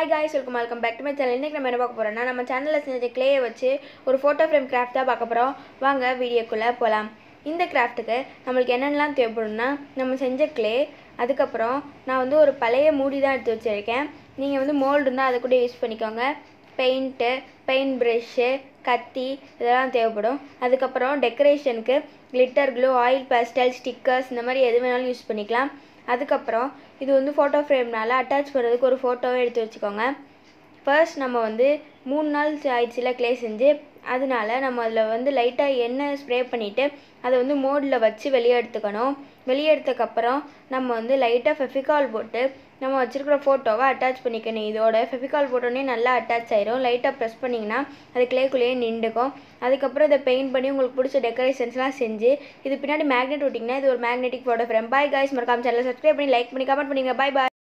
Hi guys, welcome back to my channel. இன்னைக்கு நம்ம என்ன பார்க்க போறோம்னா நம்ம சேனல்ல செஞ்ச க்ளேயை வச்சு ஒரு போட்டோ ஃப்ரேம் கிராஃப்ட் தான் பார்க்க போறோம். வாங்க வீடியோக்குள்ள போலாம். இந்த கிராஃப்ட்டுக்கு நமக்கு என்னென்னலாம் தேவைப்படும்னா நம்ம செஞ்ச க்ளே, அதுக்கு அப்புறம் நான் வந்து ஒரு பழைய மூடி தான் எடுத்து வச்சிருக்கேன். நீங்க வந்து மோல்ட் இருந்தா அத கூட யூஸ் பண்ணிக்கோங்க. பெயிண்ட் பிரஷ், கத்தி இதெல்லாம் தேவைப்படும். அதுக்கு அப்புறம் டெக்கரேஷனுக்கு glitter glue, oil pastel, stickers இந்த மாதிரி எது வேணாலும் யூஸ் பண்ணிக்கலாம். அதுக்கப்புறம் இது வந்து ஃபோட்டோ ஃப்ரேம்னால அட்டாச் பண்ணுறதுக்கு ஒரு ஃபோட்டோவை எடுத்து வச்சுக்கோங்க. ஃபர்ஸ்ட் நம்ம வந்து 3 நாள் ஆயிடுச்சுல க்ளே செஞ்சு, அதனால நம்ம அதில் வந்து லைட்டாக எண்ணெய் ஸ்ப்ரே பண்ணிவிட்டு அதை வந்து மோடில் வச்சு வெளியே எடுத்துக்கணும். வெளியே எடுத்ததுக்கப்புறம் நம்ம வந்து லைட்டாக ஃபெவிகால் போட்டு நம்ம வச்சுருக்கிற ஃபோட்டோவை அட்டாச் பண்ணிக்கணும். இதோட ஃபெவிகால் போட்டோன்னே நல்லா அட்டாச் ஆயிரும். லைட்டாக ப்ரெஸ் பண்ணிங்கன்னா அது க்ளேக்குள்ளேயே நின்றுக்கும். அதுக்கப்புறம் இதை பெயிண்ட் பண்ணி உங்களுக்கு பிடிச்ச டெக்கரேஷன்ஸ்லாம் செஞ்சு இது பின்னாடி மேக்னெட் ஒட்டிங்கன்னா இது ஒரு magnetic photo frame. Bye guys, மறக்காம சேனலை சப்ஸ்கிரைப் பண்ணி லைக் பண்ணி கமெண்ட் பண்ணிங்க. பாய்.